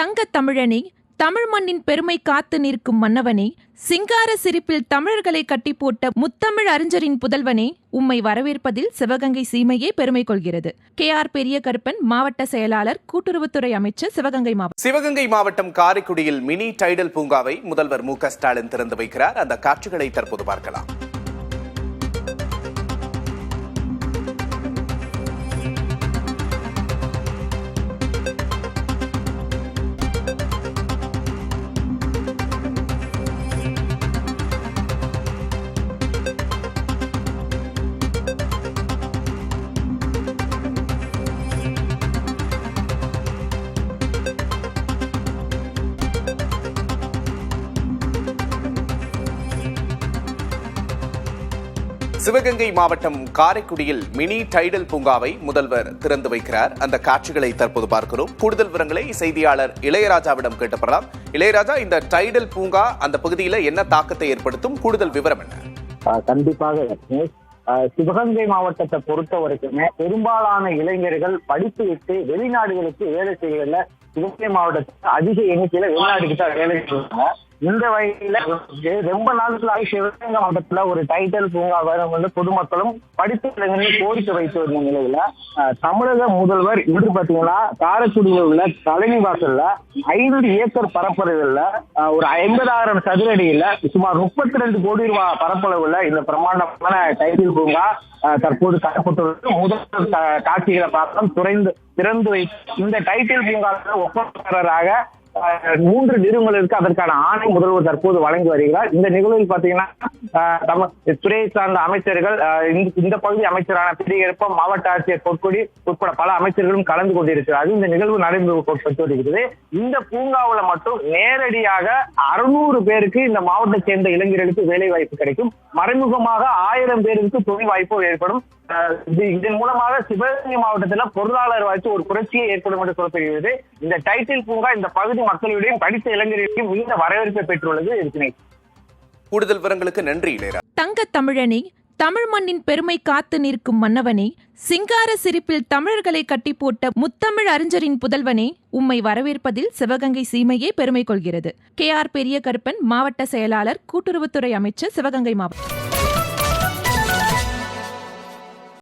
தங்கத் தமிழனே, தமிழ் மண்ணின் பெருமை காத்து நிற்கும் மன்னவனே, சிங்கார சிரிப்பில் தமிழர்களை கட்டி போட்ட முத்தமிழ் அறிஞரின் புதல்வனே, உம்மை வரவேற்பதில் சிவகங்கை சீமையே பெருமை கொள்கிறது. KR பெரிய கருப்பன், மாவட்ட செயலாளர், கூட்டுறவுத்துறை அமைச்சர், சிவகங்கை மாவட்டம். சிவகங்கை மாவட்டம் காரைக்குடியில் மினி டைடல் பூங்காவை முதல்வர் மு.க. ஸ்டாலின் திறந்து வைக்கிறார். அந்த காட்சிகளை தற்போது பார்க்கலாம். சிவகங்கை மாவட்டம் காரைக்குடியில் மினி டைடல் பூங்காவை முதல்வர் திறந்து வைக்கிறார். அந்த காட்சிகளை தற்போது பார்க்கிறோம். கூடுதல் விவரங்களை செய்தியாளர் இளையராஜாவிடம் கேட்டப்படலாம். இளையராஜா, இந்த டைடல் பூங்கா அந்த பகுதியில் என்ன தாக்கத்தை ஏற்படுத்தும்? கூடுதல் விவரம் என்ன? கண்டிப்பாக சிவகங்கை மாவட்டத்தை பொறுத்த வரைக்குமே பெரும்பாலான இளைஞர்கள் படித்து விட்டு வெளிநாடுகளுக்கு வேலை செய்யல. சிவகங்கை மாவட்டத்தில் அதிக எண்ணிக்கையில வெளிநாடுக்கு தான் வேலை செய்வாங்க. இந்த வகையில ரொம்ப நாட்களாக சிவகங்கை மாவட்டத்துல ஒரு டைடல் பூங்கா வந்து பொதுமக்களும் படித்த இளைஞர்களும் கோரிக்கை வைத்து வந்த நிலையில தமிழக முதல்வர் இன்று பாத்தீங்கன்னா காரைக்குடியில் உள்ள தலைமைவாசல்ல 5 ஏக்கர் பரப்பளவுல ஒரு 50,000 சதுர அடியில சுமார் 32 கோடி ரூபாய் பரப்பளவுல இந்த பிரமாண்டமான டைடல் பூங்கா தற்போது கட்டப்பட்டுள்ளது. முதல் காட்சிகளை பார்க்கலாம். திறந்து வைத்து இந்த டைடல் பூங்காவில் ஒப்பந்ததாரராக 3 நிறுவனங்களுக்கு அதற்கான ஆணை முதல்வர் தற்போது வழங்கி வருகிறார். இந்த நிகழ்வில் பாத்தீங்கன்னா துறையை சார்ந்த அமைச்சர்கள், இந்த பகுதி அமைச்சரான பெரியகருப்பன், மாவட்ட ஆட்சியர் பொற்கொடி உட்பட பல அமைச்சர்களும் கலந்து கொண்டிருக்கிறார்கள். இந்த நிகழ்வு நடைபெற்று வருகிறது. இந்த பூங்காவில் மட்டும் நேரடியாக 600 பேருக்கு இந்த மாவட்டத்தை சேர்ந்த இளைஞர்களுக்கு வேலை வாய்ப்பு கிடைக்கும். மறைமுகமாக 1000 பேருக்கு தொழில் வாய்ப்பு ஏற்படும். இதன் மூலமாக சிவகங்கை மாவட்டத்தில் பொருளாதார வளர்ச்சி ஒரு புரட்சியை ஏற்படும் என்று சொல்லப்படுகிறது. இந்த டைட்டில் பூங்கா இந்த பகுதி மக்களிடையும் படித்த இளைஞர்களுக்கும் மிகுந்த வரவேற்பை பெற்றுள்ளது. இருக்கிறேன். கூடுதல் விவரங்களுக்கு நன்றி இளையராஜா. தங்கத் தமிழனே, தமிழ் மண்ணின் பெருமை காத்து நிற்கும் மன்னவனே, சிங்கார சிரிப்பில் தமிழர்களை கட்டி போட்ட முத்தமிழ் அறிஞரின் புதல்வனே, உம்மை வரவேற்பதில் சிவகங்கை சீமையே பெருமை கொள்கிறது. KR பெரிய கருப்பன், மாவட்ட செயலாளர், கூட்டுறவுத்துறை அமைச்சர், சிவகங்கை மாவட்டம்.